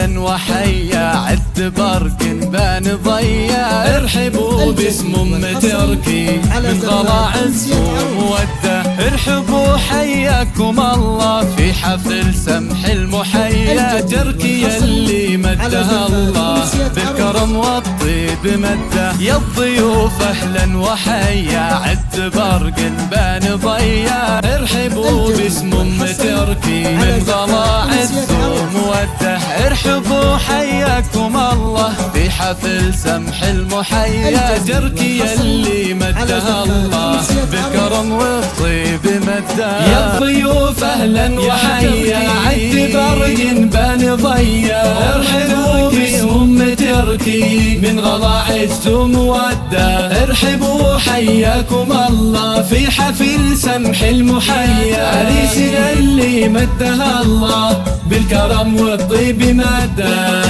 أهلا وحيا عد برق بان ضيا، ارحبوا باسم أم تركي من غلا عز ومودة، ارحبوا حياكم الله في حفل سمح المحيا، تركي اللي مدها الله بالكرم والطيب مده، يا الضيوف أهلا وحيا عد برق بان ضيا، ارحبوا باسم أم تركي من غلا عز ومودة، ارحبوا حياكم الله في حفل سمح المحيا، تركي اللي مدها الله بالكرم والطيب مده، يا الضيوف اهلا وحيا عد برق بان ضيا، ارحبوا باسم أم تركي من غلا عز ومودة، ارحبوا حياكم الله في حفل سمح المحيا، عريسنا اللي مدها الله بالكرم والطيب مده،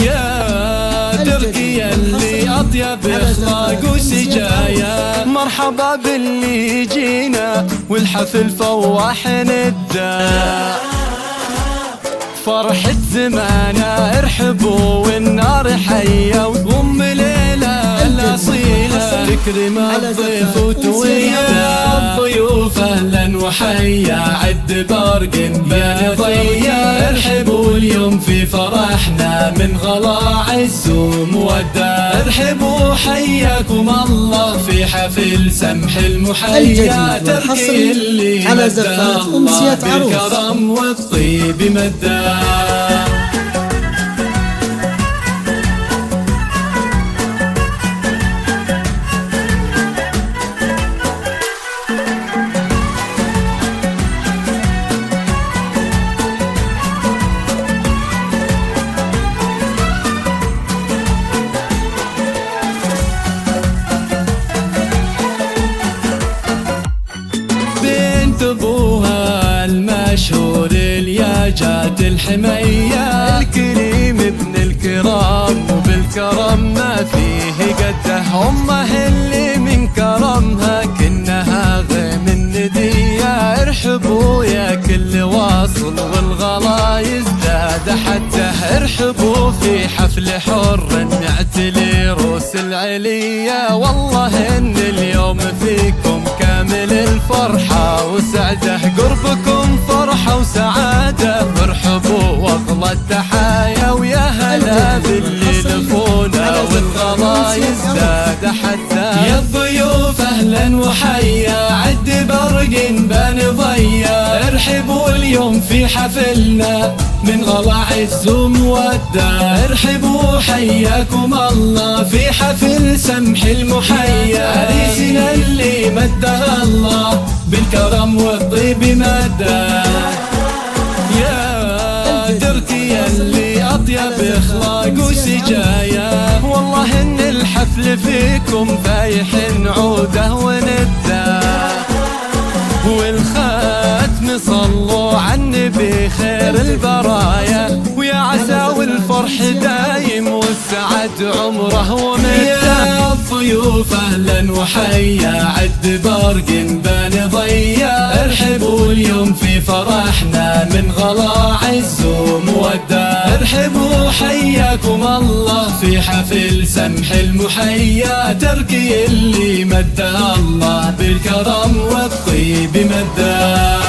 يا تركي اللي أطيب إخلاق وسجايا، مرحبا باللي جينا والحفل فواح ندا، فرحة زمانا ارحبوا والنار حية، وأم ليلى الأصيلة تكرم الضيف وتويا، الضيوف أهلا وحيا عد برق بان ضيا، ارحبوا اليوم في فرحنا من غلا عز ومودة، ارحبوا حياكم الله في حفل سمح المحيا، تركي اللي مدها الله بالكرم والطيب مده. بنت ابوها المشهور الياجات الحمية، الكريم ابن الكرام وبالكرم ما فيه قده، امه اللي من كرمها كنها غيم الندية، ارحبوا يا كل واصل والغلا يزداد حده، ارحبوا في حفل حر نعتلي روس العلية، والله ان اليوم فيكم كامل الفرحة وسعده، قربكم فرحة وسعادة، ارحبوا واغلى التحايا، ويا هلا باللي لفونا والغلا يزداد حتى، يا الضيوف اهلا وحيا عد برق بان ضيا، ارحبوا اليوم في حفلنا من غلا عز ومودة، ارحبوا حياكم الله في حفل سمح المحيا، عريسنا اللي مدها الله بالكرم والطيب مده، يا تركي اللي أطيب إخلاق وسجايا، والله إن الحفل فيكم فايح عوده ونده، والختم صلوا على النبي خير البرايا، ويا عسى والفرح دايم والسعد عمره ومده، يا الضيوف اهلا وحيا عد برق بان ضيا، ارحبوا اليوم في فرحنا من غلا عز ومودة، ارحبوا حياكم الله في حفل سمح المحيا، تركي اللي مدها الله بالكرم والطيب مده.